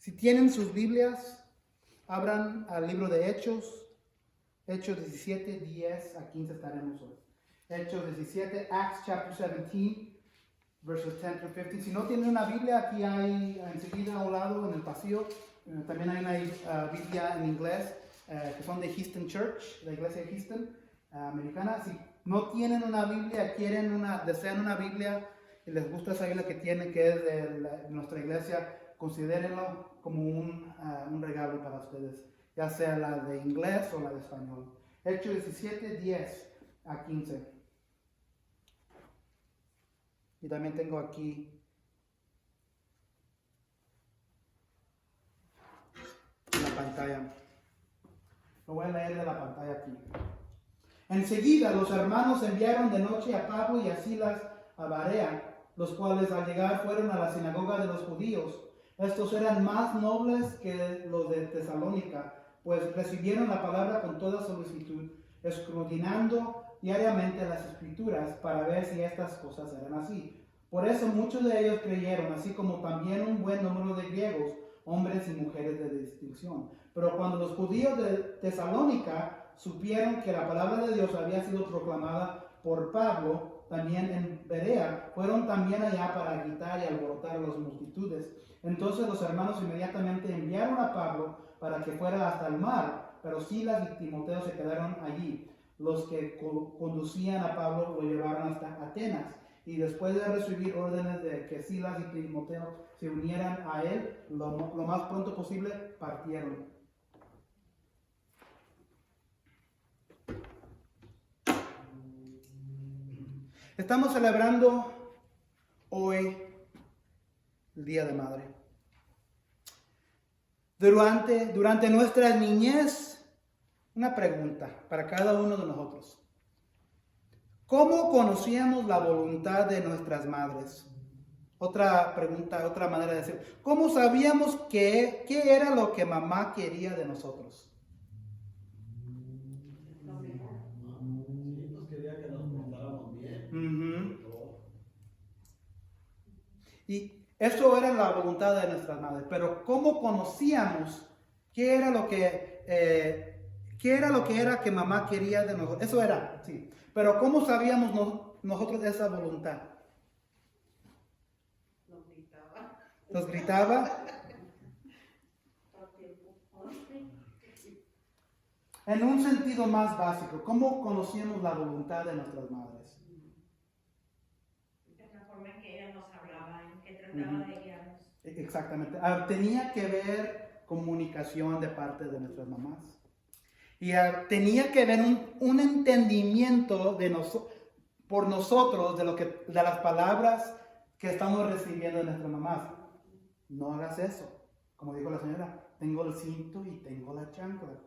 Si tienen sus Biblias, abran al libro de Hechos. Hechos 17, 10 a 15 estaremos hoy. Hechos 17, Acts chapter 17, verses 10 through 15. Si no tienen una Biblia, aquí hay enseguida a un lado en el pasillo. También hay una Biblia en inglés que son de Houston Church, la iglesia de Houston americana. Si no tienen una Biblia, desean una Biblia y les gusta esa Biblia que tienen, que es de nuestra iglesia, considérenlo como un regalo para ustedes, ya sea la de inglés o la de español. Hechos 17, 10 a 15. Y también tengo aquí la pantalla. Lo voy a leer de la pantalla aquí. Enseguida los hermanos enviaron de noche a Pablo y a Silas a Berea, los cuales al llegar fueron a la sinagoga de los judíos. Estos eran más nobles que los de Tesalónica, pues recibieron la palabra con toda solicitud, escrutinando diariamente las escrituras para ver si estas cosas eran así. Por eso muchos de ellos creyeron, así como también un buen número de griegos, hombres y mujeres de distinción. Pero cuando los judíos de Tesalónica supieron que la palabra de Dios había sido proclamada por Pablo, también en Berea, fueron también allá para gritar y alborotar a las multitudes. Entonces los hermanos inmediatamente enviaron a Pablo para que fuera hasta el mar, pero Silas y Timoteo se quedaron allí. Los que conducían a Pablo lo llevaron hasta Atenas, y después de recibir órdenes de que Silas y Timoteo se unieran a él lo más pronto posible, partieron. Estamos celebrando hoy el Día de Madre. Durante nuestra niñez, una pregunta para cada uno de nosotros. ¿Cómo conocíamos la voluntad de nuestras madres? Otra pregunta, otra manera de decir. ¿Cómo sabíamos qué era lo que mamá quería de nosotros? Y eso era la voluntad de nuestras madres. Pero ¿cómo conocíamos qué era lo que era que mamá quería de nosotros? Eso era, sí. Pero ¿cómo sabíamos nosotros de esa voluntad? Nos gritaba. En un sentido más básico, ¿cómo conocíamos la voluntad de nuestras madres? De la forma en que ella nos hablaba, en que trataba de guiarnos. Exactamente. Tenía que ver comunicación de parte de nuestras mamás. Y tenía que ver un entendimiento por nosotros de las palabras que estamos recibiendo de nuestras mamás. No hagas eso. Como dijo la señora, tengo el cinto y tengo la chancla.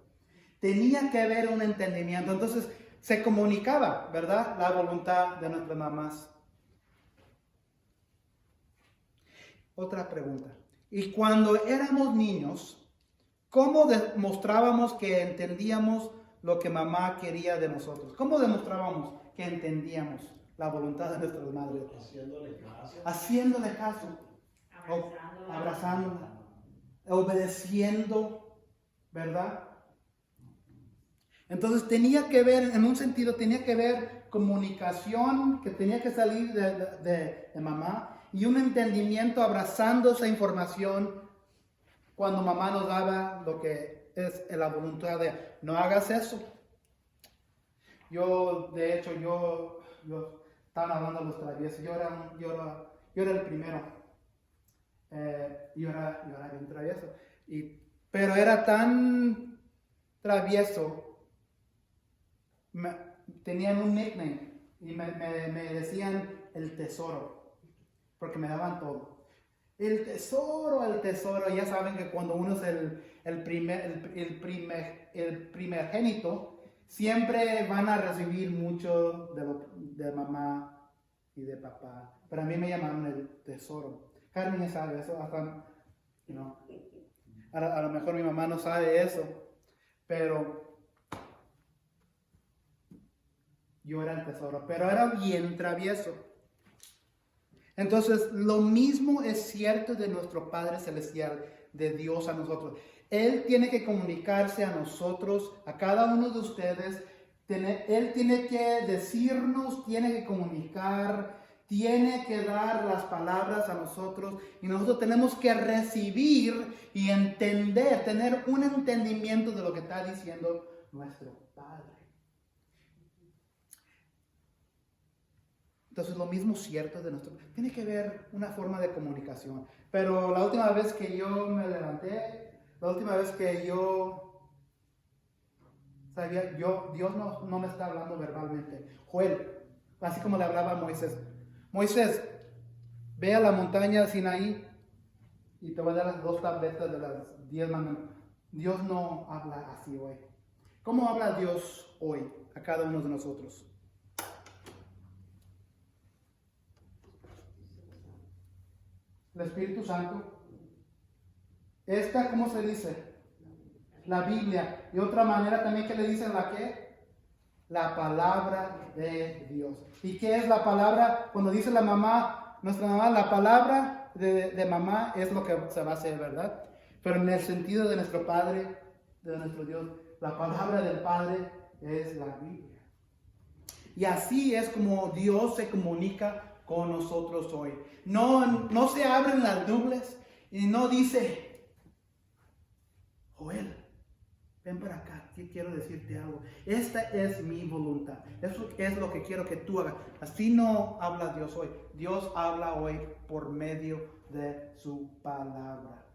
Tenía que haber un entendimiento. Entonces se comunicaba, ¿verdad? La voluntad de nuestras mamás. Otra pregunta. Y cuando éramos niños, ¿cómo demostrábamos que entendíamos lo que mamá quería de nosotros? ¿Cómo demostrábamos que entendíamos la voluntad de nuestras madres? Haciéndole caso. Abrazándola. Obedeciendo, ¿verdad? Entonces tenía que ver, en un sentido, tenía que ver comunicación que tenía que salir de mamá y un entendimiento abrazando esa información cuando mamá nos daba lo que es la voluntad de no hagas eso. Yo estaban hablando de los traviesos, yo era el primero. Yo era bien travieso. Pero era tan travieso. Tenían un nickname y me decían el tesoro, porque me daban todo. El tesoro. Ya saben que cuando uno es el primogénito, siempre van a recibir mucho de mamá y de papá. Pero a mí me llamaron el tesoro. Carmen ya sabe eso, hasta, a lo mejor mi mamá no sabe eso, pero yo era el tesoro, pero era bien travieso. Entonces, lo mismo es cierto de nuestro Padre Celestial. de Dios a nosotros. Él tiene que comunicarse a nosotros, a cada uno de ustedes. Él tiene que decirnos, tiene que comunicar, tiene que dar las palabras a nosotros y nosotros tenemos que recibir y entender, tener un entendimiento de lo que está diciendo nuestro Padre. Entonces lo mismo cierto de nuestro... Tiene que haber una forma de comunicación. Pero la última vez que yo me levanté, la última vez que yo sabía, Dios no me está hablando verbalmente. Joel, así como le hablaba a Moisés. Moisés, ve a la montaña de Sinaí y te voy a dar las 2 tabletas de las 10 mandamientos. Dios no habla así hoy. ¿Cómo habla Dios hoy a cada uno de nosotros? El Espíritu Santo. Esta, ¿cómo se dice? La Biblia. Y otra manera también que le dicen la ¿qué? La palabra de Dios. ¿Y qué es la palabra? Cuando dice la mamá, nuestra mamá, la palabra de mamá es lo que se va a hacer, ¿verdad? Pero en el sentido de nuestro Padre, de nuestro Dios, la palabra del Padre es la Biblia. Y así es como Dios se comunica con nosotros hoy. No se abren las nubes y no dice, Joel, ven para acá, quiero decirte algo. Esta es mi voluntad. Eso es lo que quiero que tú hagas. Así no habla Dios hoy. Dios habla hoy por medio de su palabra.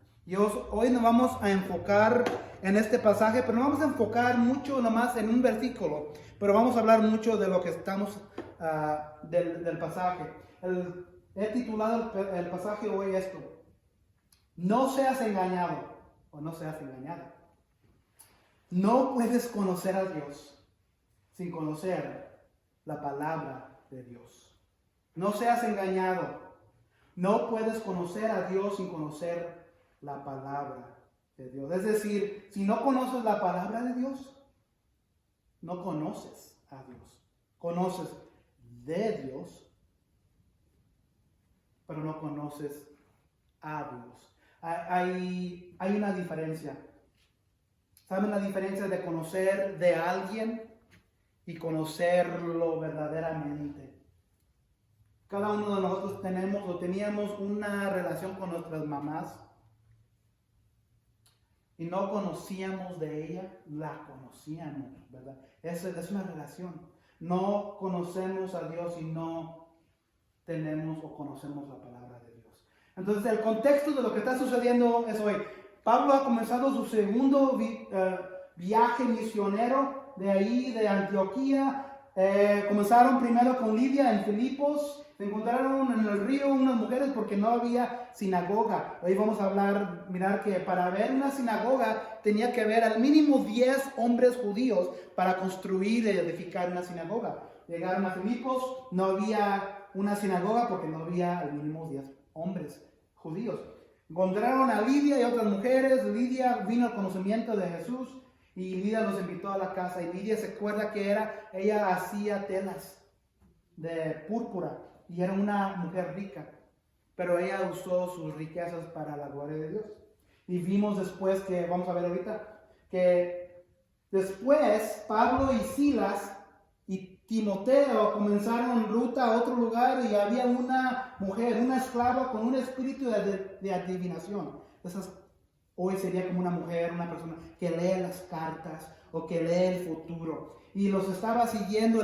Hoy nos vamos a enfocar en este pasaje, pero no vamos a enfocar mucho nomás en un versículo, pero vamos a hablar mucho de lo que estamos del pasaje. He titulado el pasaje hoy esto: no seas engañado o no seas engañada. No puedes conocer a Dios sin conocer la palabra de Dios. No seas engañado. No puedes conocer a Dios sin conocer la palabra de Dios. Es decir, si no conoces la palabra de Dios, no conoces a Dios. Conoces de Dios, pero no conoces a Dios. Hay una diferencia. ¿Saben la diferencia de conocer de alguien y conocerlo verdaderamente? Cada uno de nosotros teníamos una relación con nuestras mamás y no conocíamos de ella, la conocíamos, ¿verdad? Es una relación. No conocemos a Dios y no tenemos o conocemos la palabra de Dios. Entonces el contexto de lo que está sucediendo es hoy. Pablo ha comenzado su segundo viaje misionero de ahí, de Antioquía. Comenzaron primero con Lidia en Filipos. Se encontraron en el río unas mujeres porque no había sinagoga. Hoy vamos a mirar que para haber una sinagoga tenía que haber al mínimo 10 hombres judíos para construir y edificar una sinagoga. Llegaron a Filipos, no había una sinagoga porque no había al mínimo 10 hombres judíos. Encontraron a Lidia y otras mujeres. Lidia vino al conocimiento de Jesús y Lidia los invitó a la casa. Y Lidia se acuerda que ella hacía telas de púrpura y era una mujer rica, pero ella usó sus riquezas para la gloria de Dios. Y vimos después que, vamos a ver ahorita, que después Pablo y Silas y Timoteo comenzaron ruta a otro lugar y había una mujer, una esclava con un espíritu de adivinación. Hoy sería como una mujer, una persona que lee las cartas o que lee el futuro. Y los estaba siguiendo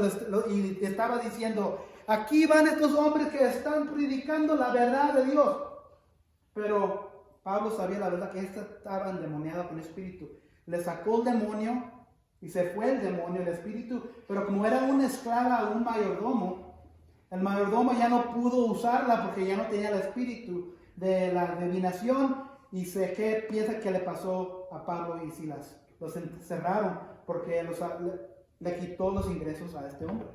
y estaba diciendo, aquí van estos hombres que están predicando la verdad de Dios. Pero Pablo sabía la verdad que esta estaba endemoniada con espíritu. Le sacó el demonio y se fue el demonio, el espíritu. Pero como era una esclava, un mayordomo, el mayordomo ya no pudo usarla porque ya no tenía el espíritu de la adivinación. Y sé qué piensa que le pasó a Pablo y Silas. Los encerraron porque le quitó los ingresos a este hombre.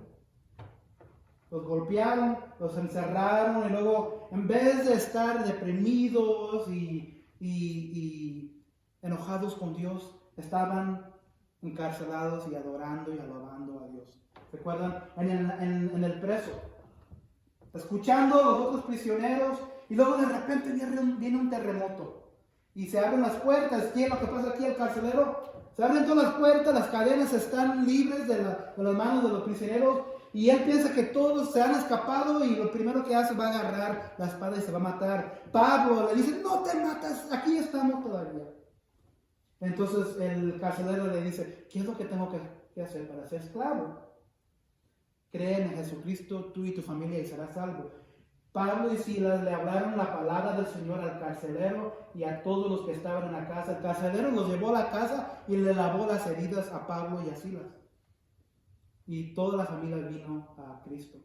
Los golpearon, los encerraron y luego, en vez de estar deprimidos y enojados con Dios, estaban encarcelados y adorando y alabando a Dios. ¿Recuerdan? En el preso, escuchando a los otros prisioneros, y luego de repente viene un terremoto. y se abren las puertas. ¿Qué es lo que pasa aquí al carcelero? Se abren todas las puertas, las cadenas están libres de las manos de los prisioneros y él piensa que todos se han escapado y lo primero que hace va a agarrar la espada y se va a matar. Pablo le dice, no te matas, aquí estamos todavía. Entonces el carcelero le dice, ¿qué es lo que tengo que hacer para ser esclavo? Cree en Jesucristo, tú y tu familia y serás salvo. Pablo y Silas le hablaron la palabra del Señor al carcelero y a todos los que estaban en la casa. El carcelero los llevó a la casa y le lavó las heridas a Pablo y a Silas. Y toda la familia vino a Cristo.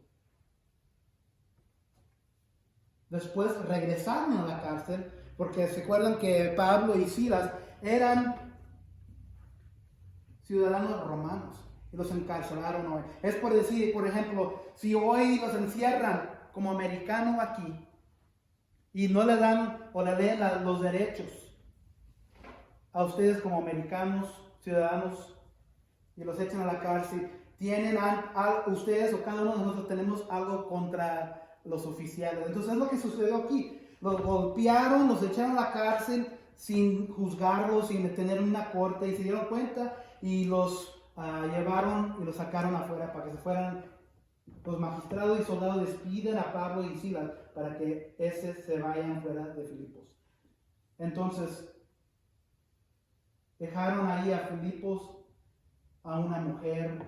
Después regresaron a la cárcel porque se acuerdan que Pablo y Silas eran ciudadanos romanos y los encarcelaron hoy. Es por decir, por ejemplo, si hoy los encierran como americano aquí y no le dan o le leen los derechos a ustedes como americanos, ciudadanos, y los echan a la cárcel, tienen ustedes o cada uno de nosotros tenemos algo contra los oficiales. Entonces es lo que sucedió aquí. Los golpearon, los echaron a la cárcel sin juzgarlos, sin tener una corte, y se dieron cuenta y los llevaron y los sacaron afuera para que se fueran. Los magistrados y soldados despiden a Pablo y Silas para que se vayan fuera de Filipos. Entonces, dejaron ahí a Filipos a una mujer,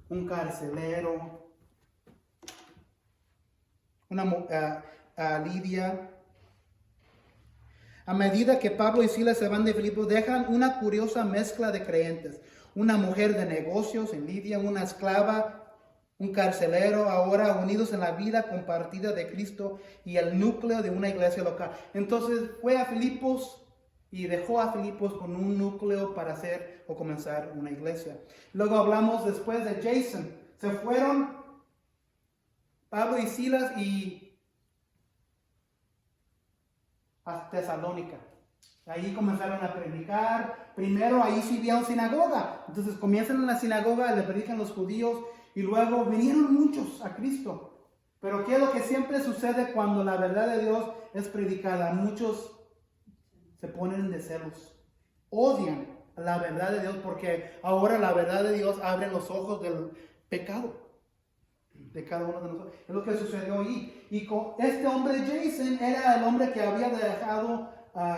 un carcelero, a Lidia. A medida que Pablo y Silas se van de Filipos, dejan una curiosa mezcla de creyentes. Una mujer de negocios en Lidia, una esclava, un carcelero, ahora unidos en la vida compartida de Cristo y el núcleo de una iglesia local. Entonces fue a Filipos y dejó a Filipos con un núcleo para hacer o comenzar una iglesia. Luego hablamos después de Jason. Se fueron Pablo y Silas y a Tesalónica. Ahí comenzaron a predicar. Primero ahí sí había una sinagoga. Entonces comienzan en la sinagoga, le predican los judíos. Y luego vinieron muchos a Cristo. Pero ¿qué es lo que siempre sucede cuando la verdad de Dios es predicada? Muchos se ponen de celos. Odian la verdad de Dios porque ahora la verdad de Dios abre los ojos del pecado de cada uno de nosotros. Es lo que sucedió ahí. Y con este hombre Jason era el hombre que había dejado,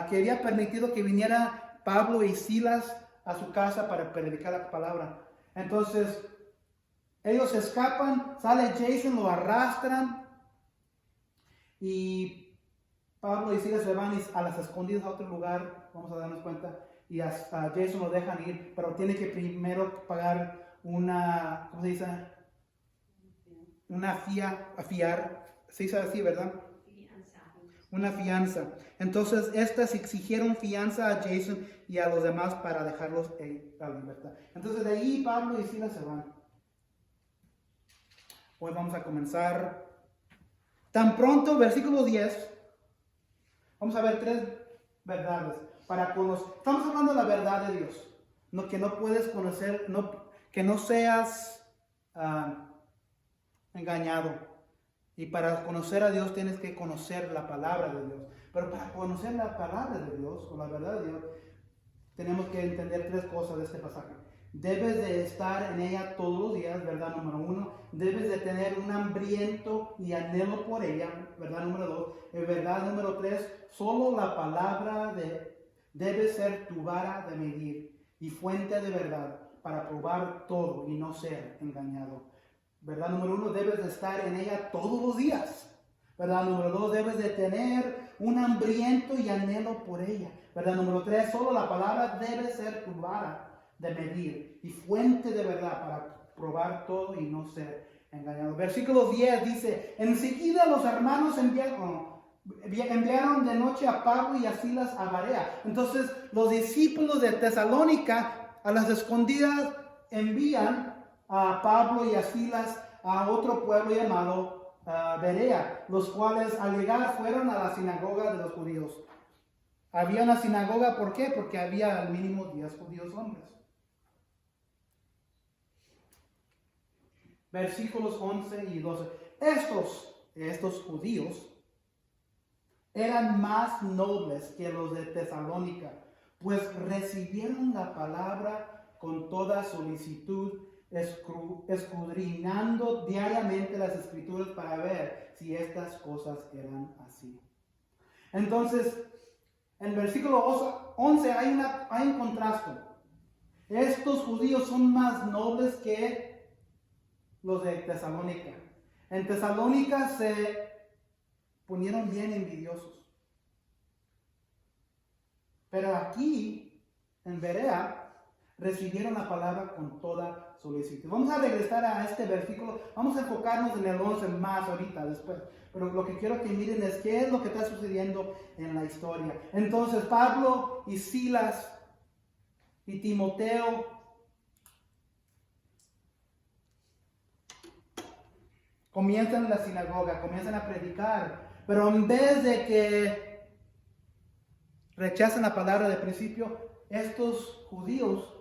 que había permitido que viniera Pablo y Silas a su casa para predicar la palabra. Entonces, ellos escapan, sale Jason, lo arrastran y Pablo y Silas se van a las escondidas a otro lugar, vamos a darnos cuenta, y a Jason lo dejan ir, pero tiene que primero pagar una, ¿cómo se dice? Una fiar, se dice así, ¿verdad? Una fianza. Entonces, estas exigieron fianza a Jason y a los demás para dejarlos a libertad. Entonces, de ahí Pablo y Silas se van. Hoy vamos a comenzar. Tan pronto, versículo 10. Vamos a ver 3 verdades. Estamos hablando de la verdad de Dios. Que no puedes conocer, que no seas engañado. Y para conocer a Dios tienes que conocer la palabra de Dios. Pero para conocer la palabra de Dios o la verdad de Dios, tenemos que entender 3 cosas de este pasaje. Debes de estar en ella todos los días, verdad número 1. Debes de tener un hambriento y anhelo por ella, verdad número 2. Verdad número 3, solo la palabra debe ser tu vara de medir y fuente de verdad para probar todo y no ser engañado. Verdad número 1, debes de estar en ella todos los días. Verdad número 2, debes de tener un hambriento y anhelo por ella. Verdad número 3, solo la palabra debe ser tu vara de medir y fuente de verdad para probar todo y no ser engañado. Versículo 10 dice, enseguida los hermanos enviaron de noche a Pablo y a Silas a Barea. Entonces los discípulos de Tesalónica a las escondidas envían a Pablo y a Silas a otro pueblo llamado Berea, los cuales al llegar fueron a la sinagoga de los judíos. Había una sinagoga, ¿por qué? Porque había al mínimo 10 judíos hombres. Versículos 11 y 12. Estos judíos eran más nobles que los de Tesalónica, pues recibieron la palabra con toda solicitud, escudriñando diariamente las escrituras para ver si estas cosas eran así. Entonces, en el versículo 11 hay un contraste. Estos judíos son más nobles que los de Tesalónica. En Tesalónica se ponieron bien envidiosos. Pero aquí, en Berea, recibieron la palabra con toda solicitud. Vamos a regresar a este versículo. Vamos a enfocarnos en el 11 más ahorita, después. Pero lo que quiero que miren es qué es lo que está sucediendo en la historia. Entonces, Pablo y Silas y Timoteo comienzan en la sinagoga, comienzan a predicar. Pero en vez de que rechacen la palabra de principio, estos judíos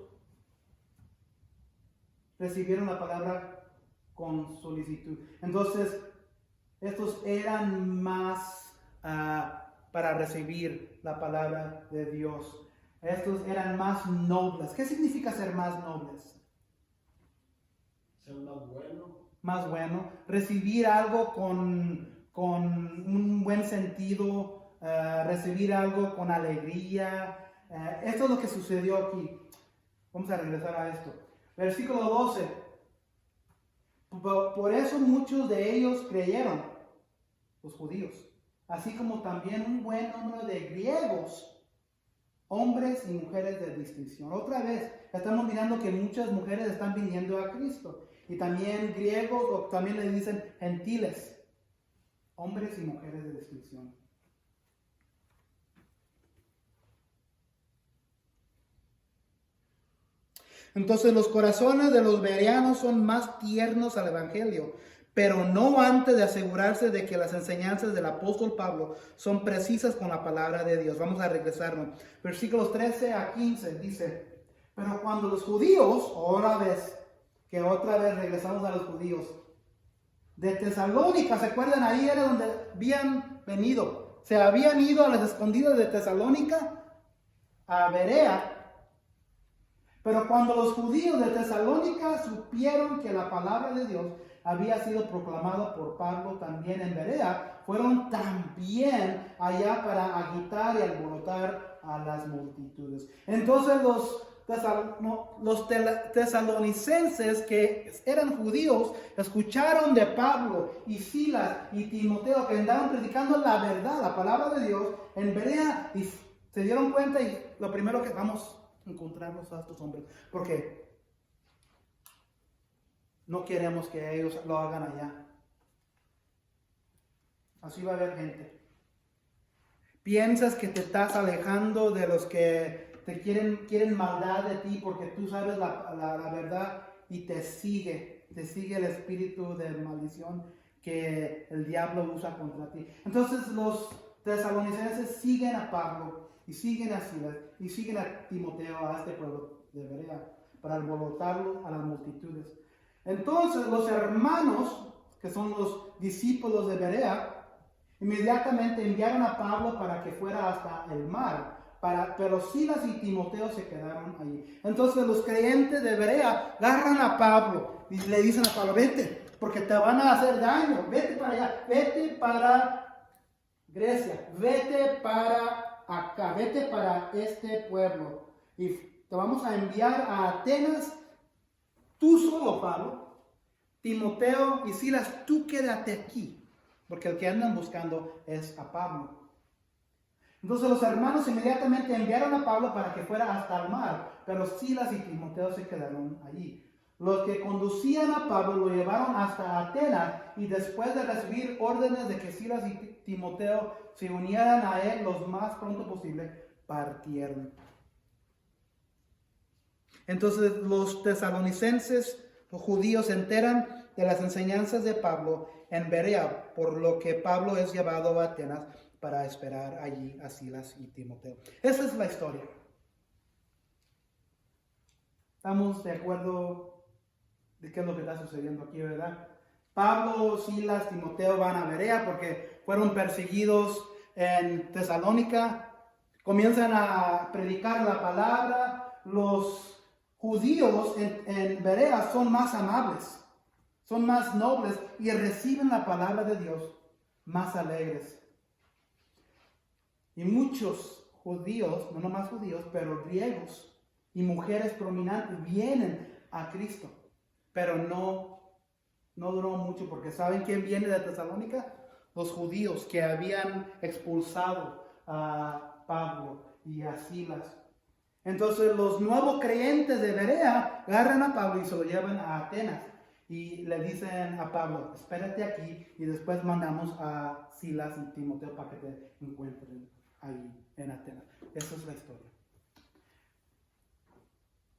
recibieron la palabra con solicitud. Entonces, estos eran más para recibir la palabra de Dios. Estos eran más nobles. ¿Qué significa ser más nobles? Ser más bueno. Más bueno. Recibir algo con un buen sentido. Recibir algo con alegría. Esto es lo que sucedió aquí. Vamos a regresar a esto. Versículo 12. Por eso muchos de ellos creyeron, los judíos, así como también un buen número de griegos, hombres y mujeres de distinción. Otra vez, estamos mirando que muchas mujeres están viniendo a Cristo. Y también griegos, o también le dicen gentiles, hombres y mujeres de distinción. Entonces los corazones de los bereanos son más tiernos al Evangelio, pero no antes de asegurarse de que las enseñanzas del apóstol Pablo son precisas con la palabra de Dios. Vamos a regresarnos. Versículos 13 a 15 dice, pero cuando los judíos, otra vez regresamos a los judíos, de Tesalónica, ¿se acuerdan? Ahí era donde habían venido. Se habían ido a las escondidas de Tesalónica a Berea. Pero cuando los judíos de Tesalónica supieron que la palabra de Dios había sido proclamada por Pablo también en Berea, fueron también allá para agitar y alborotar a las multitudes. Entonces los tesalonicenses, que eran judíos, escucharon de Pablo y Silas y Timoteo que andaban predicando la verdad, la palabra de Dios en Berea, y se dieron cuenta, y lo primero que vamos encontrarnos a estos hombres, porque no queremos que ellos lo hagan allá. Así va a haber gente. Piensas que te estás alejando de los que te quieren maldad de ti, porque tú sabes la verdad, y te sigue el espíritu de maldición que el diablo usa contra ti. Entonces los tesalonicenses siguen a Pablo y siguen a Silas y siguen a Timoteo, a este pueblo de Berea, para alborotarlo a las multitudes. Entonces los hermanos, que son los discípulos de Berea, inmediatamente enviaron a Pablo para que fuera hasta el mar, pero Silas y Timoteo se quedaron allí. Entonces los creyentes de Berea agarran a Pablo y le dicen a Pablo, vete, porque te van a hacer daño, vete para allá, vete para Grecia, vete para acá, vete para este pueblo, y te vamos a enviar a Atenas, tú solo, Pablo. Timoteo y Silas, tú quédate aquí, porque el que andan buscando es a Pablo. Entonces los hermanos inmediatamente enviaron a Pablo para que fuera hasta el mar, pero Silas y Timoteo se quedaron allí. Los que conducían a Pablo lo llevaron hasta Atenas, y después de recibir órdenes de que Silas y Timoteo se unieran a él lo más pronto posible, partieron. Entonces los tesalonicenses, los judíos, se enteran de las enseñanzas de Pablo en Berea, por lo que Pablo es llevado a Atenas para esperar allí a Silas y Timoteo. Esa es la historia. ¿Estamos de acuerdo de qué es lo que está sucediendo aquí, verdad? Pablo, Silas, Timoteo van a Berea porque fueron perseguidos en Tesalónica, comienzan a predicar la palabra. Los judíos en Berea son más amables, son más nobles y reciben la palabra de Dios más alegres. Y muchos judíos, no nomás judíos, pero griegos y mujeres prominentes vienen a Cristo. Pero no duró mucho, porque ¿saben quién viene de Tesalónica? Los judíos que habían expulsado a Pablo y a Silas. Entonces los nuevos creyentes de Berea agarran a Pablo y se lo llevan a Atenas. Y le dicen a Pablo, espérate aquí y después mandamos a Silas y Timoteo para que te encuentren ahí en Atenas. Esa es la historia.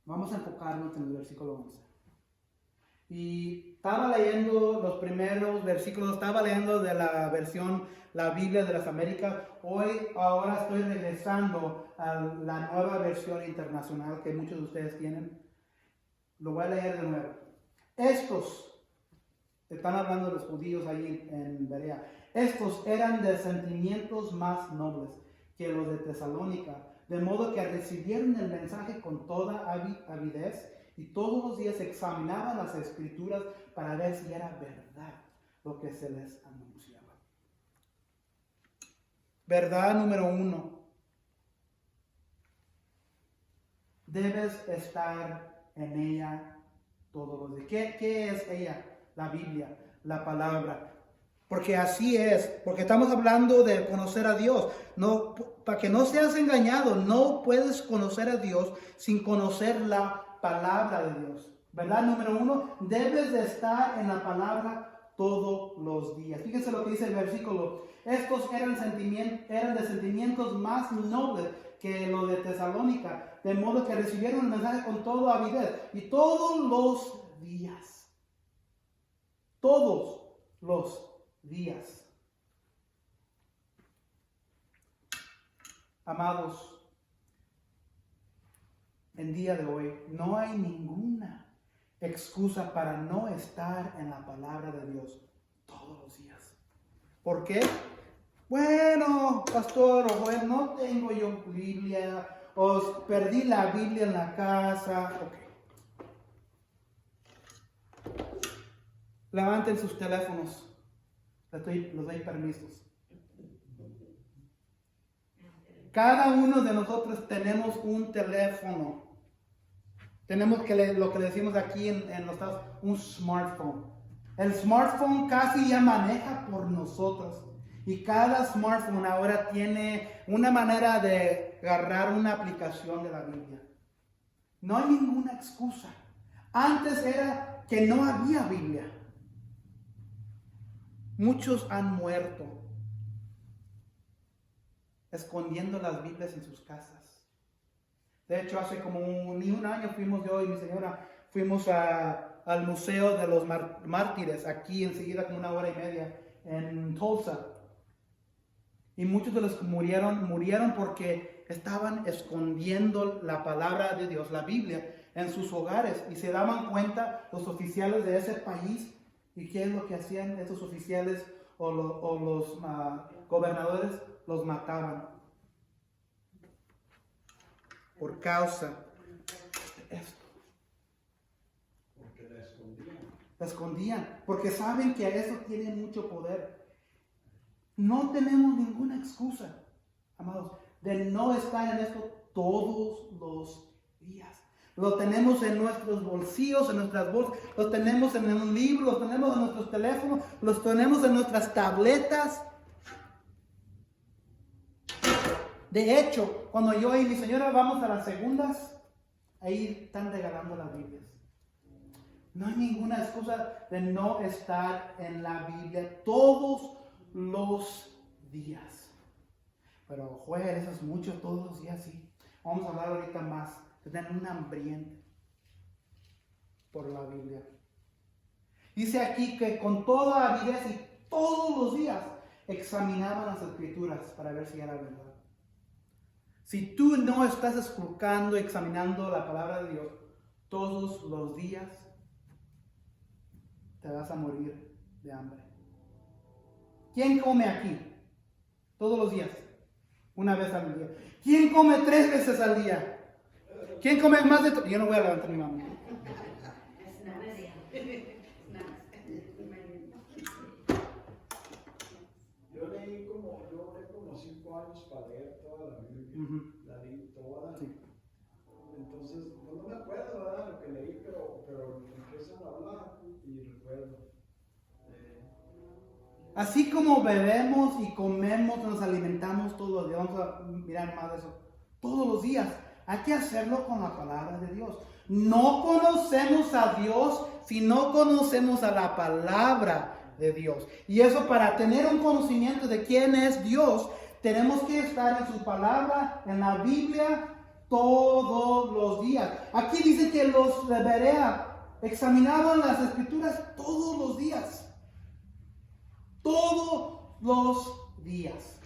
Vamos a enfocarnos en el versículo 11. Y estaba leyendo los primeros versículos, estaba leyendo de la versión, la Biblia de las Américas. Ahora estoy regresando a la nueva versión internacional que muchos de ustedes tienen. Lo voy a leer de nuevo. Estos, están hablando de los judíos ahí en Berea, estos eran de sentimientos más nobles que los de Tesalónica, de modo que recibieron el mensaje con toda avidez y todos los días examinaban las escrituras para ver si era verdad lo que se les anunciaba. Verdad número 1. Debes estar en ella todos los días. ¿Qué es ella? La Biblia, la palabra. Porque así es, porque estamos hablando de conocer a Dios. No, para que no seas engañado, no puedes conocer a Dios sin conocer la palabra de Dios. ¿Verdad? Número 1, debes de estar en la palabra todos los días. Fíjense lo que dice el versículo. Estos eran de sentimientos más nobles que los de Tesalónica, de modo que recibieron el mensaje con toda avidez. Y todos los días, amados, en día de hoy no hay ninguna excusa para no estar en la palabra de Dios todos los días. ¿Por qué? Bueno, pastor, o no tengo yo Biblia, o perdí la Biblia en la casa. Ok. Levanten sus teléfonos. Les doy permisos. Cada uno de nosotros tenemos un teléfono. Tenemos lo que decimos aquí en los Estados Unidos, un smartphone. El smartphone casi ya maneja por nosotros. Y cada smartphone ahora tiene una manera de agarrar una aplicación de la Biblia. No hay ninguna excusa. Antes era que no había Biblia. Muchos han muerto escondiendo las Biblias en sus casas. De hecho, hace como ni un año fuimos yo y mi señora, fuimos al Museo de los Mártires, aquí enseguida como 1 hora y media, en Tulsa. Y muchos de los que murieron porque estaban escondiendo la palabra de Dios, la Biblia, en sus hogares. Y se daban cuenta los oficiales de ese país. ¿Y qué es lo que hacían esos oficiales o los gobernadores? Los mataban. Por causa de esto. Porque la escondían. La escondían. Porque saben que eso tiene mucho poder. No tenemos ninguna excusa, amados, de no estar en esto todos los días. Lo tenemos en nuestros bolsillos, en nuestras bolsas, los tenemos en un libro, los tenemos en nuestros teléfonos, los tenemos en nuestras tabletas. De hecho, cuando yo y mi señora vamos a las segundas, ahí están regalando las Biblias. No hay ninguna excusa de no estar en la Biblia todos los días. Pero, joder, eso es mucho todos los días, sí. Vamos a hablar ahorita más de tener un hambriento por la Biblia. Dice aquí que con toda avidez y todos los días examinaban las escrituras para ver si era verdad. Si tú no estás escrutando, examinando la palabra de Dios todos los días, te vas a morir de hambre. ¿Quién come aquí? Todos los días. Una vez al día. ¿Quién come 3 veces al día? ¿Quién come más de 3? Yo no voy a levantar mi mano. Yo leí como 5 años para leer toda la Biblia. Ujú. La leí toda. Sí. Entonces, pues no me acuerdo, ¿verdad? Lo que leí, pero empiezan a hablar y recuerdo. Así como bebemos y comemos, nos alimentamos todos los días. Vamos a mirar más de eso. Todos los días. Hay que hacerlo con la palabra de Dios. No conocemos a Dios si no conocemos a la palabra de Dios. Y eso, para tener un conocimiento de quién es Dios, tenemos que estar en su palabra, en la Biblia, todos los días. Aquí dice que los de Berea examinaban las escrituras todos los días. Todos los días.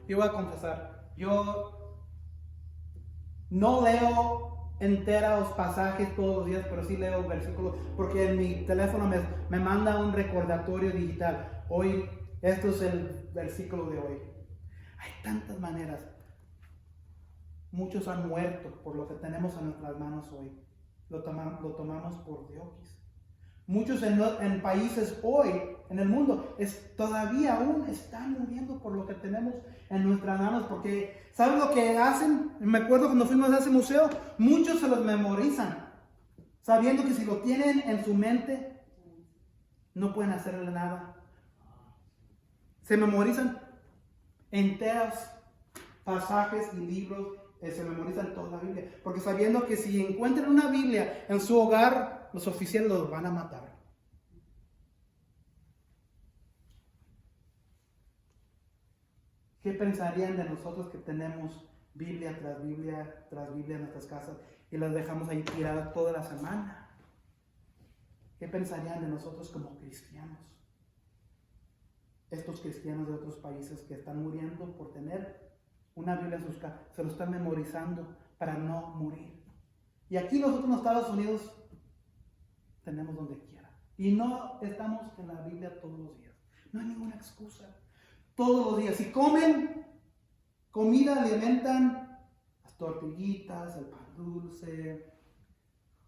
Yo voy a confesar, yo no leo enteros pasajes todos los días, pero sí leo versículos, porque en mi teléfono me manda un recordatorio digital. Hoy, esto es el versículo de hoy. Hay tantas maneras. Muchos han muerto por lo que tenemos en nuestras manos hoy. Lo tomamos por Dios. Muchos en países hoy, en el mundo, todavía aún están muriendo por lo que tenemos en nuestras manos. Porque, ¿saben lo que hacen? Me acuerdo cuando fuimos a ese museo, muchos se los memorizan, sabiendo que si lo tienen en su mente, no pueden hacerle nada. Se memorizan enteros pasajes y libros, se memorizan toda la Biblia. Porque sabiendo que si encuentran una Biblia en su hogar, los oficiales los van a matar. ¿Qué pensarían de nosotros que tenemos Biblia tras Biblia tras Biblia en nuestras casas y las dejamos ahí tiradas toda la semana? ¿Qué pensarían de nosotros como cristianos? Estos cristianos de otros países que están muriendo por tener una Biblia en sus casas, se lo están memorizando para no morir. Y aquí nosotros en Estados Unidos tenemos donde quiera. Y no estamos en la Biblia todos los días. No hay ninguna excusa. Todos los días. Si comen comida, alimentan las tortillitas, el pan dulce,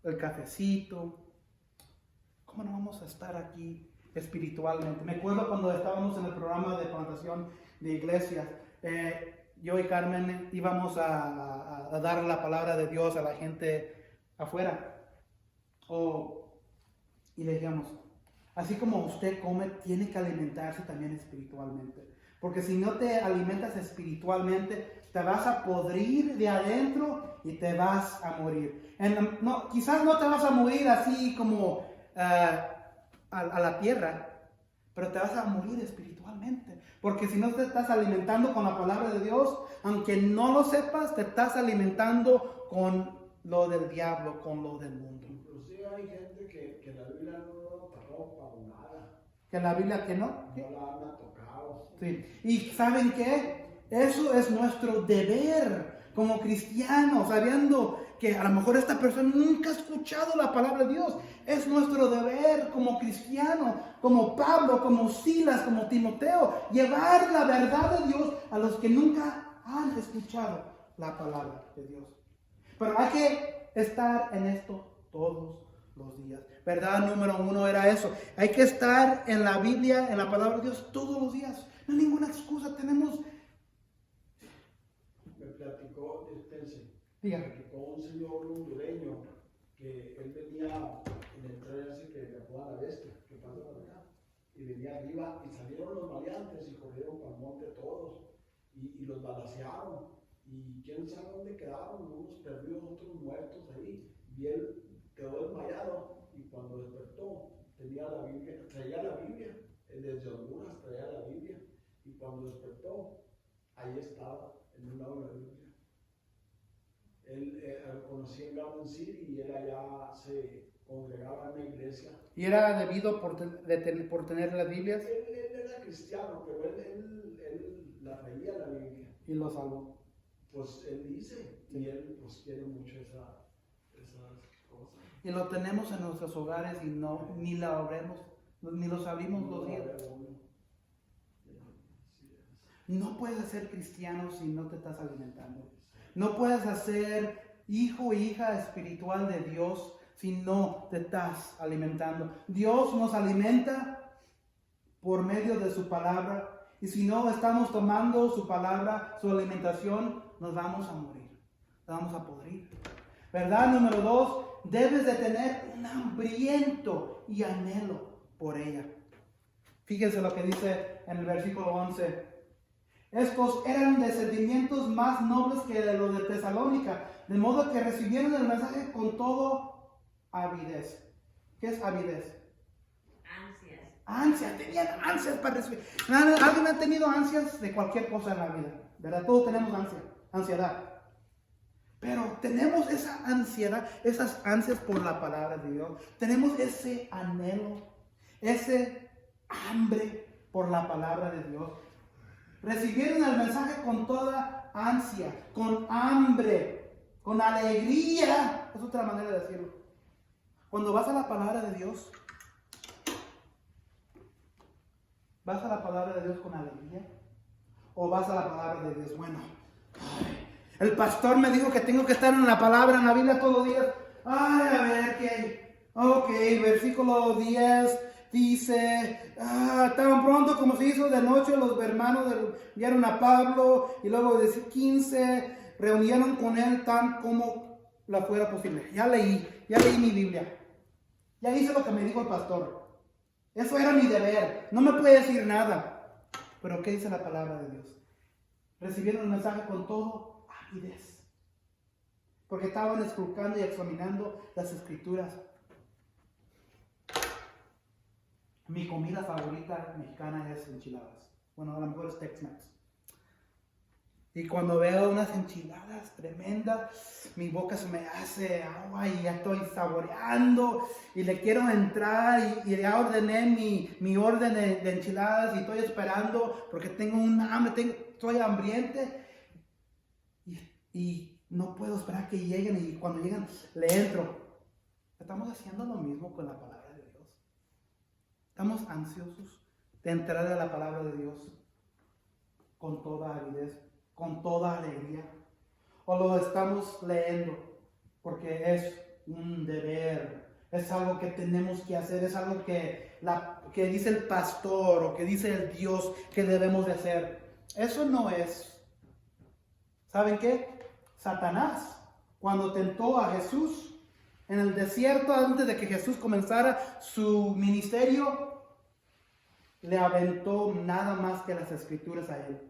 el cafecito. ¿Cómo no vamos a estar aquí espiritualmente? Me acuerdo cuando estábamos en el programa de plantación de iglesias. Yo y Carmen íbamos a dar la palabra de Dios a la gente afuera. Y le decíamos, así como usted come, tiene que alimentarse también espiritualmente. Porque si no te alimentas espiritualmente, te vas a podrir de adentro y te vas a morir. Quizás no te vas a morir así como a la tierra, pero te vas a morir espiritualmente. Porque si no te estás alimentando con la palabra de Dios, aunque no lo sepas, te estás alimentando con lo del diablo, con lo del mundo. Inclusive hay gente que la Biblia no lo tocó para nada. Que la Biblia que no. No la han tocado. Sí. ¿Y saben qué? Eso es nuestro deber como cristianos, sabiendo que a lo mejor esta persona nunca ha escuchado la palabra de Dios. Es nuestro deber como cristiano, como Pablo, como Silas, como Timoteo, llevar la verdad de Dios a los que nunca han escuchado la palabra de Dios. Pero hay que estar en esto todos los días. Verdad número 1 era eso. Hay que estar en la Biblia, en la palabra de Dios todos los días. No hay ninguna excusa. Tenemos... Me platicó, Dígame. un señor hondureño que él venía en el tren ese que viajó a la bestia, que pasa por acá, y venía arriba y salieron los maleantes y corrieron para el monte todos y los balacearon y quién sabe dónde quedaron, unos perdidos, otros muertos ahí, y él quedó desmayado y cuando despertó traía la Biblia, desde Honduras traía la Biblia y cuando despertó ahí estaba en un lado de la Biblia. Él conocía en Garden City y él allá se congregaba en una iglesia. ¿Y era debido por tener las Biblias? Él era cristiano, pero él la traía la Biblia. Y lo salvó. Pues él dice, y él pues quiere mucho esas cosas. Y lo tenemos en nuestros hogares y ni la habremos ni los abrimos los días. No puedes ser cristiano si no te estás alimentando. No puedes ser hijo o hija espiritual de Dios si no te estás alimentando. Dios nos alimenta por medio de su palabra. Y si no estamos tomando su palabra, su alimentación, nos vamos a morir. Nos vamos a podrir. Verdad número 2, debes de tener un hambriento y anhelo por ella. Fíjense lo que dice en el versículo 11. Estos eran de sentimientos más nobles que los de Tesalónica, de modo que recibieron el mensaje con todo avidez. ¿Qué es avidez? Ansias, tenían ansias para recibir. ¿Alguien ha tenido ansias de cualquier cosa en la vida? ¿Verdad? Todos tenemos ansiedad. Pero tenemos esa ansiedad, esas ansias por la palabra de Dios. Tenemos ese anhelo, ese hambre por la palabra de Dios. Recibieron el mensaje con toda ansia, con hambre, con alegría. Es otra manera de decirlo. Cuando vas a la palabra de Dios, ¿vas a la palabra de Dios con alegría? ¿O vas a la palabra de Dios? Bueno, el pastor me dijo que tengo que estar en la palabra, en la Biblia todos los días. Ay, a ver qué. Ok, versículo 10 dice, tan pronto como se hizo de noche, los hermanos enviaron a Pablo. Y luego de 15, reunieron con él tan como la fuera posible. Ya leí mi Biblia. Ya hice lo que me dijo el pastor. Eso era mi deber. No me puede decir nada. Pero ¿qué dice la palabra de Dios? Recibieron el mensaje con todo avidez. Porque estaban escrutando y examinando las escrituras. Mi comida favorita mexicana es enchiladas. Bueno, a lo mejor es Tex-Mex. Y cuando veo unas enchiladas tremendas, mi boca se me hace agua y ya estoy saboreando y le quiero entrar y ya ordené mi orden de enchiladas y estoy esperando porque tengo un hambre, estoy hambriente y no puedo esperar que lleguen y cuando llegan le entro. Estamos haciendo lo mismo con la palabra de Dios. Estamos ansiosos de entrar a la palabra de Dios con toda avidez, con toda alegría, o lo estamos leyendo porque es un deber, es algo que tenemos que hacer, es algo que dice el pastor o que dice el Dios que debemos de hacer. Eso no es. ¿Saben qué? Satanás, cuando tentó a Jesús en el desierto antes de que Jesús comenzara su ministerio, le aventó nada más que las escrituras a él.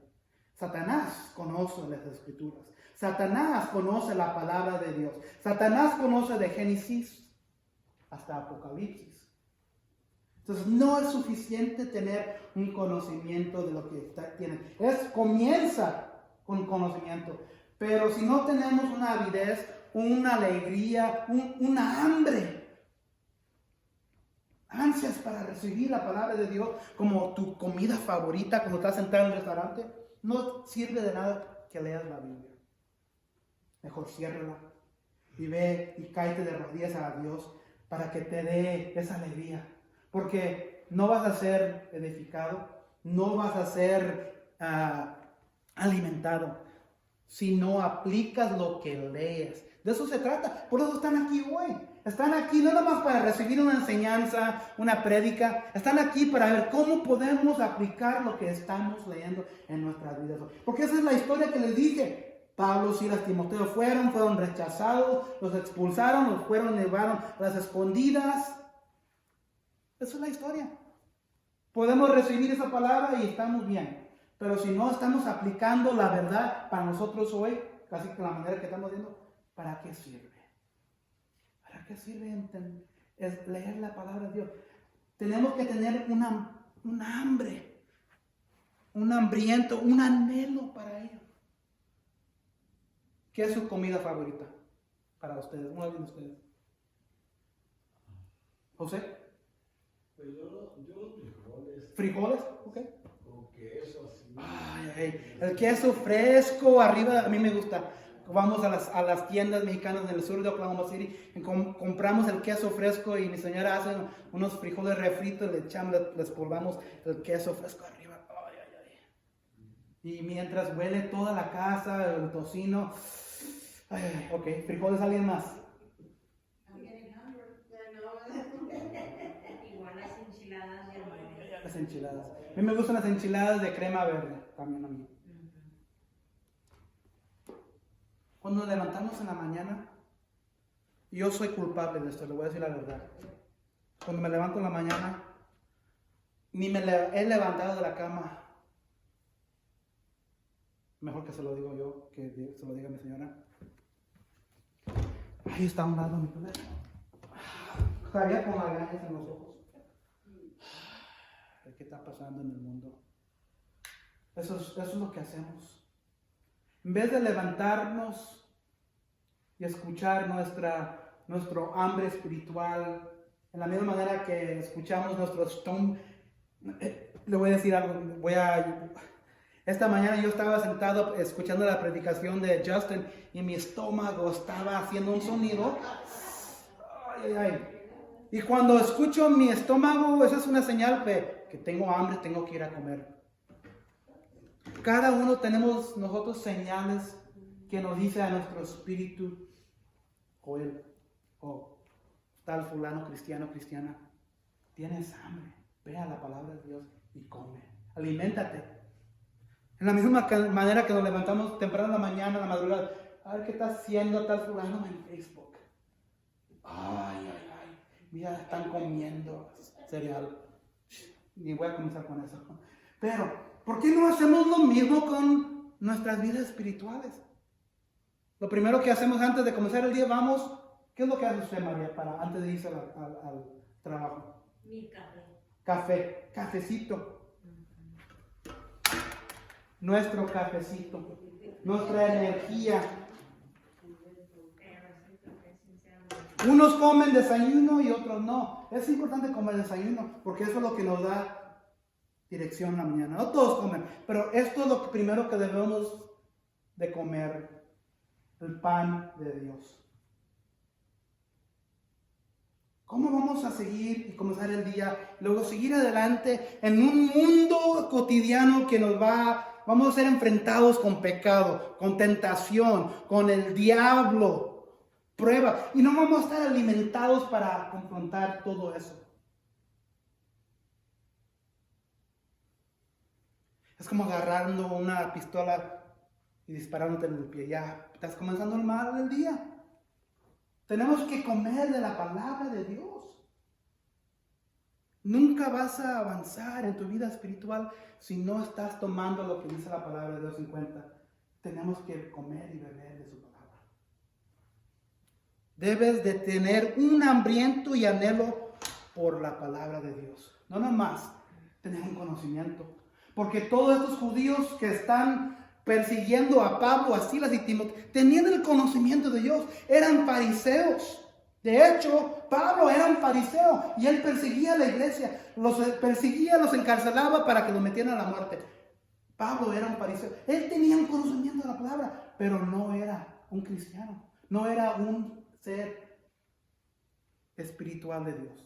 Satanás conoce las escrituras. Satanás conoce la palabra de Dios. Satanás conoce de Génesis hasta Apocalipsis. Entonces no es suficiente tener un conocimiento de lo que tienen. Comienza con conocimiento. Pero si no tenemos una avidez, una alegría, una hambre, ansias para recibir la palabra de Dios como tu comida favorita cuando estás sentado en el restaurante, no sirve de nada que leas la Biblia. Mejor ciérrala y ve y cáete de rodillas a Dios para que te dé esa alegría. Porque no vas a ser edificado, no vas a ser alimentado si no aplicas lo que lees. De eso se trata. Por eso están aquí hoy. Están aquí no nada más para recibir una enseñanza, una prédica. Están aquí para ver cómo podemos aplicar lo que estamos leyendo en nuestras vidas. Porque esa es la historia que les dije. Pablo, Silas, Timoteo fueron rechazados, los expulsaron, los llevaron a las escondidas. Esa es la historia. Podemos recibir esa palabra y estamos bien. Pero si no estamos aplicando la verdad para nosotros hoy, casi que la manera que estamos viendo, ¿para qué sirve? ¿Para qué sirve es leer la palabra de Dios? Tenemos que tener un hambre, un hambriento, un anhelo para ello. ¿Qué es su comida favorita para ustedes? Uno de ustedes. ¿José? Pues yo los frijoles. ¿Frijoles? Ok. Con queso así. Ay, el queso fresco arriba, a mí me gusta. vamos a las tiendas mexicanas en el sur de Oklahoma City y compramos el queso fresco y mi señora hace unos frijoles refritos, le echamos, les polvamos el queso fresco arriba. Ay, ay, ay. Y mientras huele toda la casa, el tocino. Ay, ok, frijoles, ¿alguien más? Igual las enchiladas de mole. Las enchiladas. A mí me gustan las enchiladas de crema verde, también a mí. Cuando nos levantamos en la mañana, yo soy culpable de esto, le voy a decir la verdad. Cuando me levanto en la mañana, ni me he levantado de la cama. Mejor que se lo digo yo, que se lo diga mi señora. Ahí está a un lado mi teléfono. Todavía con lagañas en los ojos. ¿Qué está pasando en el mundo? Eso es lo que hacemos. En vez de levantarnos y escuchar nuestro hambre espiritual, en la misma manera que escuchamos nuestro estómago, le voy a decir algo, esta mañana yo estaba sentado escuchando la predicación de Justin y mi estómago estaba haciendo un sonido. Ay, ay, ay. Y cuando escucho mi estómago, esa es una señal que tengo hambre, tengo que ir a comer. Cada uno tenemos nosotros señales que nos dice a nuestro espíritu, Joel, o tal fulano, cristiano, cristiana, tienes hambre, ve a la palabra de Dios y come, aliméntate. En la misma manera que nos levantamos temprano en la mañana, en la madrugada, a ver qué está haciendo tal fulano en Facebook. Ay, ay, ay, mira, están comiendo cereal. Ni voy a comenzar con eso. Pero, ¿por qué no hacemos lo mismo con nuestras vidas espirituales? Lo primero que hacemos antes de comenzar el día, vamos, ¿qué es lo que hace usted, María, antes de irse al trabajo? Mi café. Café, cafecito. Nuestro cafecito, nuestra energía. Unos comen desayuno y otros no. Es importante comer desayuno porque eso es lo que nos da dirección en la mañana. No todos comen, pero esto es lo primero que debemos de comer, el pan de Dios. ¿Cómo vamos a seguir y comenzar el día? Luego seguir adelante en un mundo cotidiano que vamos a ser enfrentados con pecado, con tentación, con el diablo, prueba. Y no vamos a estar alimentados para confrontar todo eso. Es como agarrando una pistola y disparándote en el pie. Ya estás comenzando el mal del día. Tenemos que comer de la palabra de Dios. Nunca vas a avanzar en tu vida espiritual si no estás tomando lo que dice la palabra de Dios en cuenta. Tenemos que comer y beber de su palabra. Debes de tener un hambriento y anhelo por la palabra de Dios. No nomás tener un conocimiento. Porque todos estos judíos que están persiguiendo a Pablo, a Silas y Timoteo, tenían el conocimiento de Dios, eran fariseos. De hecho, Pablo era un fariseo y él perseguía a la iglesia, los perseguía, los encarcelaba para que los metieran a la muerte. Pablo era un fariseo, él tenía un conocimiento de la palabra, pero no era un cristiano, no era un ser espiritual de Dios,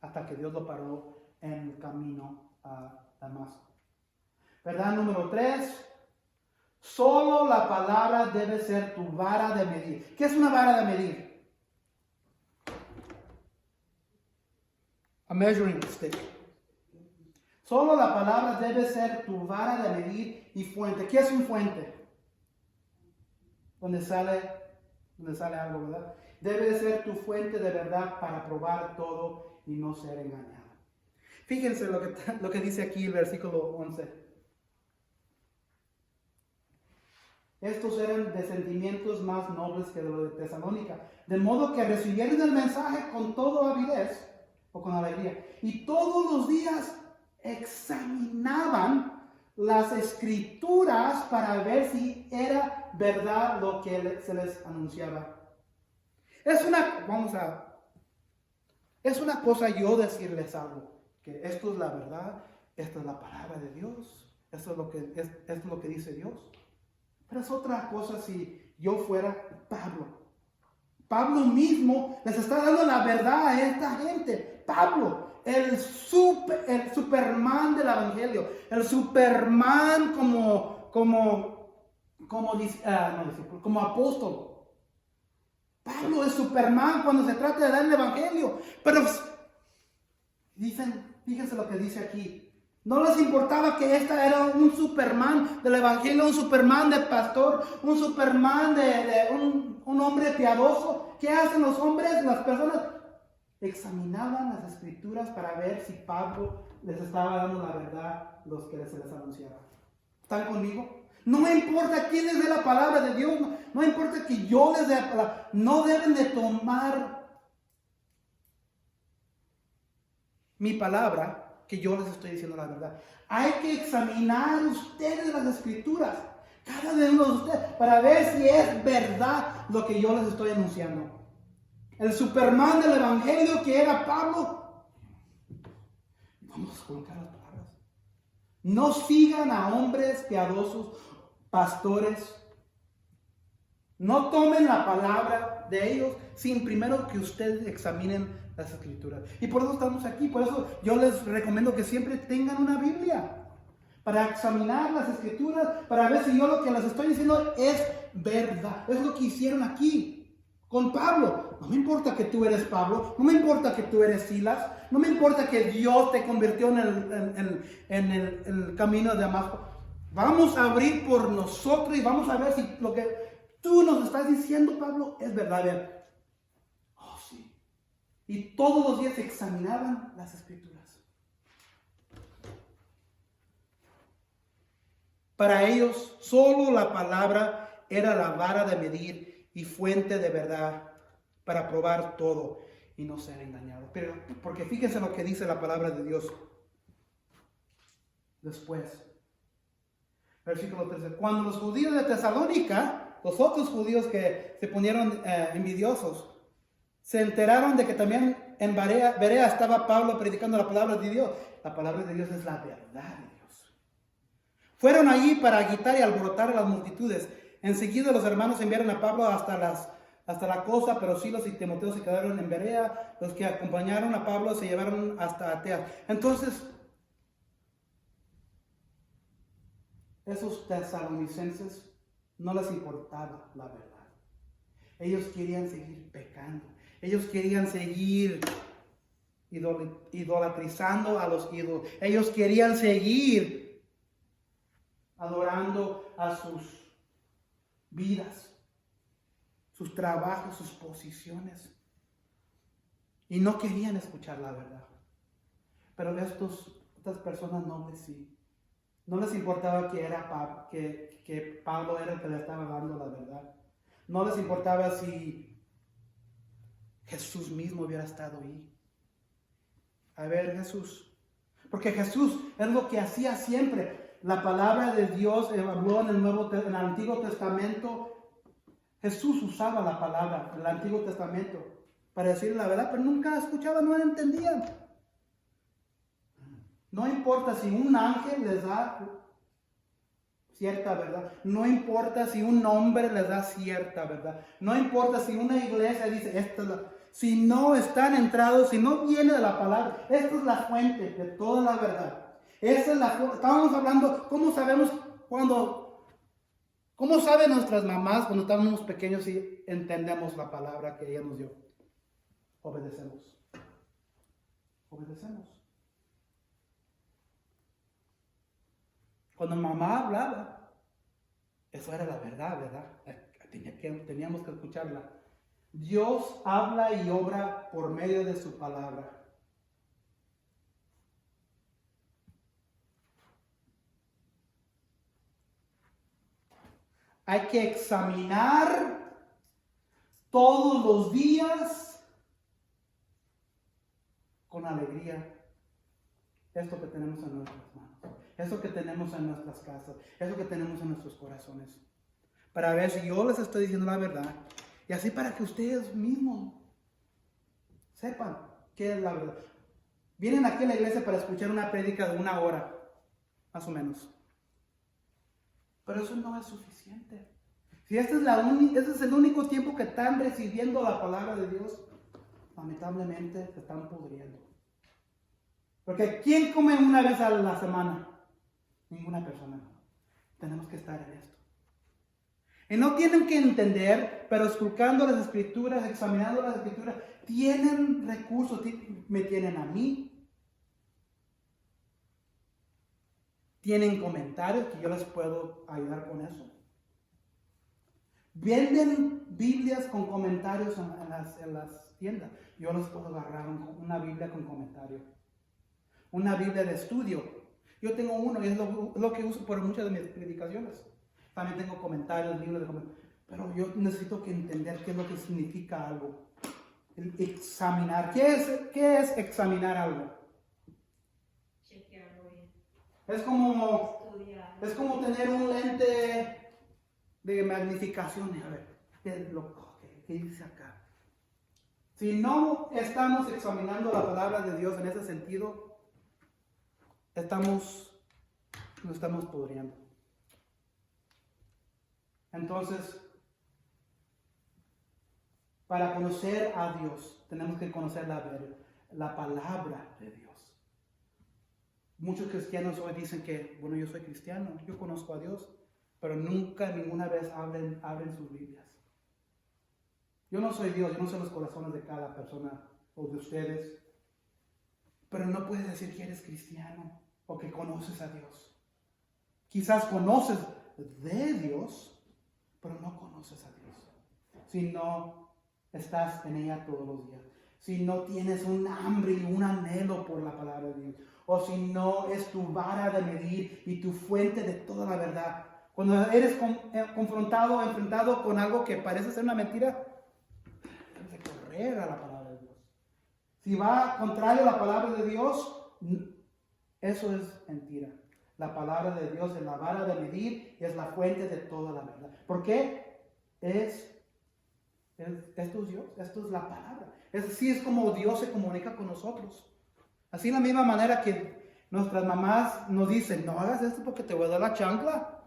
hasta que Dios lo paró en el camino a Damasco. ¿Verdad? Número 3. Solo la palabra debe ser tu vara de medir. ¿Qué es una vara de medir? A measuring stick. Solo la palabra debe ser tu vara de medir y fuente. ¿Qué es un fuente? Donde sale algo, ¿verdad? Debe ser tu fuente de verdad para probar todo y no ser engañado. Fíjense lo que dice aquí el versículo 11. Estos eran de sentimientos más nobles que los de Tesalónica, de modo que recibieron el mensaje con toda avidez o con alegría. Y todos los días examinaban las escrituras para ver si era verdad lo que se les anunciaba. Es una cosa yo decirles algo, que esto es la verdad, esta es la palabra de Dios, esto es lo que dice Dios. Pero es otra cosa si yo fuera Pablo. Pablo mismo les está dando la verdad a esta gente. Pablo, el Superman del Evangelio, el Superman como apóstol. Pablo es Superman cuando se trata de dar el Evangelio. Pero fíjense lo que dice aquí. No les importaba que esta era un Superman del Evangelio, un Superman de pastor, un Superman un hombre piadoso. ¿Qué hacen los hombres, las personas? Examinaban las escrituras para ver si Pablo les estaba dando la verdad, los que se les anunciaba. ¿Están conmigo? No me importa quién les dé la palabra de Dios, no importa que yo les dé la palabra, no deben de tomar mi palabra, que yo les estoy diciendo la verdad. Hay que examinar ustedes las escrituras, cada uno de ustedes, para ver si es verdad lo que yo les estoy anunciando. El Superman del Evangelio que era Pablo. Vamos a colocar las palabras. No sigan a hombres piadosos, pastores. No tomen la palabra de ellos sin primero que ustedes examinen las escrituras. Y por eso estamos aquí. Por eso yo les recomiendo que siempre tengan una Biblia para examinar las escrituras, para ver si yo lo que les estoy diciendo es verdad. Es lo que hicieron aquí con Pablo. No me importa que tú eres Pablo, no me importa que tú eres Silas, no me importa que Dios te convirtió en el camino de Damasco. Vamos a abrir por nosotros y vamos a ver si lo que tú nos estás diciendo, Pablo, es verdad. Oh, sí. Y todos los días examinaban las escrituras. Para ellos, solo la palabra era la vara de medir y fuente de verdad para probar todo y no ser engañado. Pero porque fíjense lo que dice la palabra de Dios después. Versículo 13. Cuando los judíos de Tesalónica, los otros judíos que se ponieron envidiosos, se enteraron de que también en Berea estaba Pablo predicando la palabra de Dios. La palabra de Dios es la verdad de Dios. Fueron allí para agitar y alborotar a las multitudes. Enseguida los hermanos enviaron a Pablo hasta la costa, pero Silas y Timoteo se quedaron en Berea. Los que acompañaron a Pablo se llevaron hasta Ateas. Entonces, esos tesalonicenses no les importaba la verdad. Ellos querían seguir pecando. Ellos querían seguir idolatrizando a los ídolos. Ellos querían seguir adorando a sus vidas, sus trabajos, sus posiciones. Y no querían escuchar la verdad. Pero estas personas nobles sí. No les importaba que Pablo era el que le estaba dando la verdad. No les importaba si Jesús mismo hubiera estado ahí. A ver, Jesús. Porque Jesús es lo que hacía siempre. La palabra de Dios habló en el Antiguo Testamento. Jesús usaba la palabra del Antiguo Testamento para decir la verdad, pero nunca escuchaban, no entendían. No importa si un ángel les da cierta verdad. No importa si un hombre les da cierta verdad. No importa si una iglesia dice, esta es si no están entrados, si no viene de la palabra, esta es la fuente de toda la verdad. Esa es estábamos hablando, ¿cómo sabemos cómo saben nuestras mamás cuando estábamos pequeños si entendemos la palabra que ella nos dio? Obedecemos. Obedecemos. Cuando mamá hablaba, eso era la verdad, ¿verdad? Teníamos que escucharla. Dios habla y obra por medio de su palabra. Hay que examinar todos los días con alegría esto que tenemos en nuestras manos, esto que tenemos en nuestras casas, eso que tenemos en nuestros corazones, para ver si yo les estoy diciendo la verdad y así para que ustedes mismos sepan qué es la verdad. Vienen aquí a la iglesia para escuchar una prédica de 1 hora, más o menos. Pero eso no es suficiente. Si este es el único tiempo que están recibiendo la palabra de Dios, lamentablemente se están pudriendo. Porque ¿quién come una vez a la semana? Ninguna persona. Tenemos que estar en esto. Y no tienen que entender, pero esculcando las escrituras, examinando las escrituras, tienen recursos, me tienen a mí. Tienen comentarios que yo les puedo ayudar con eso. Venden Biblias con comentarios en las tiendas. Yo les puedo agarrar una Biblia con comentario. Una Biblia de estudio. Yo tengo uno y es lo que uso por muchas de mis predicaciones. También tengo comentarios, libros de comentarios. Pero yo necesito que entender qué es lo que significa algo. El examinar. ¿Qué es examinar algo? Chequearlo bien. Es como Estudiar. tener un lente de magnificación. A ver, ¿qué dice acá? Si no estamos examinando la palabra de Dios en ese sentido, nos estamos pudriendo. Entonces, para conocer a Dios, tenemos que conocer la palabra de Dios. Muchos cristianos hoy dicen que, bueno, yo soy cristiano, yo conozco a Dios, pero nunca, ninguna vez abren sus Biblias. Yo no soy Dios, yo no sé los corazones de cada persona o de ustedes, pero no puedes decir que eres cristiano o que conoces a Dios. Quizás conoces de Dios, pero no conoces a Dios. Si no estás en ella todos los días. Si no tienes un hambre y un anhelo por la palabra de Dios. O si no es tu vara de medir y tu fuente de toda la verdad. Cuando eres enfrentado con algo que parece ser una mentira, debes de correr a la palabra de Dios. Si va contrario a la palabra de Dios, eso es mentira. La palabra de Dios es la vara de medir y es la fuente de toda la verdad. ¿Por qué? Esto es Dios, esto es la palabra. Así es como Dios se comunica con nosotros. Así de la misma manera que nuestras mamás nos dicen, no hagas esto porque te voy a dar la chancla.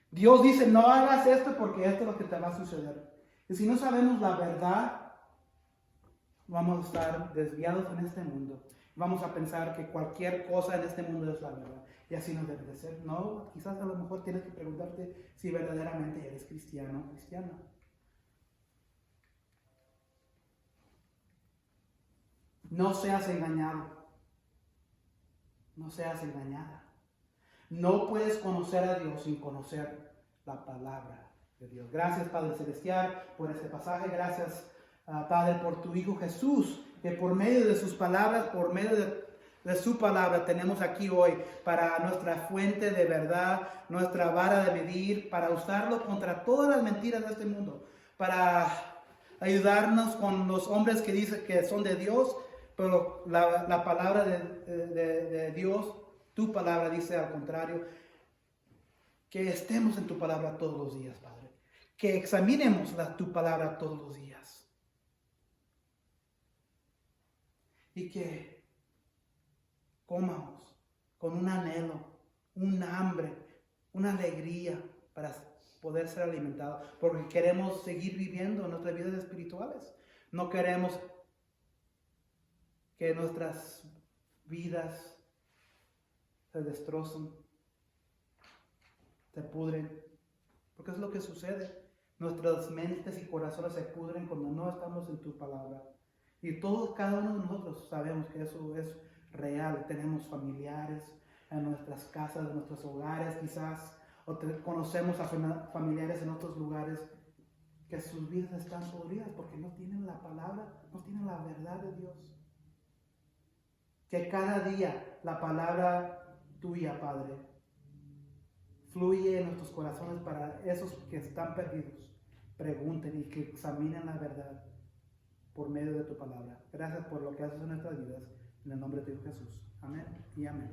Dios dice, no hagas esto porque esto es lo que te va a suceder. Y si no sabemos la verdad, vamos a estar desviados en este mundo. Vamos a pensar que cualquier cosa en este mundo es la verdad. Y así no debe de ser. No, quizás a lo mejor tienes que preguntarte si verdaderamente eres cristiano o cristiana. No seas engañado. No seas engañada. No puedes conocer a Dios sin conocer la palabra de Dios. Gracias, Padre Celestial, por este pasaje. Gracias, Padre, por tu Hijo Jesús, que por medio de sus palabras, por medio de su palabra, tenemos aquí hoy para nuestra fuente de verdad, nuestra vara de medir, para usarlo contra todas las mentiras de este mundo, para ayudarnos con los hombres que dicen que son de Dios, pero la palabra de Dios, tu palabra dice al contrario, que estemos en tu palabra todos los días, Padre. Que examinemos tu palabra todos los días. Y que comamos con un anhelo, un hambre, una alegría para poder ser alimentados. Porque queremos seguir viviendo nuestras vidas espirituales. No queremos que nuestras vidas se destrozan, se pudren, porque es lo que sucede. Nuestras mentes y corazones se pudren cuando no estamos en tu palabra. Y cada uno de nosotros sabemos que eso es real. Tenemos familiares en nuestras casas, en nuestros hogares quizás, o conocemos a familiares en otros lugares que sus vidas están podridas porque no tienen la palabra, no tienen la verdad de Dios. Que cada día la palabra tuya, Padre, fluye en nuestros corazones para esos que están perdidos. Pregunten y que examinen la verdad por medio de tu palabra. Gracias por lo que haces en nuestras vidas. En el nombre de Jesús. Amén y amén.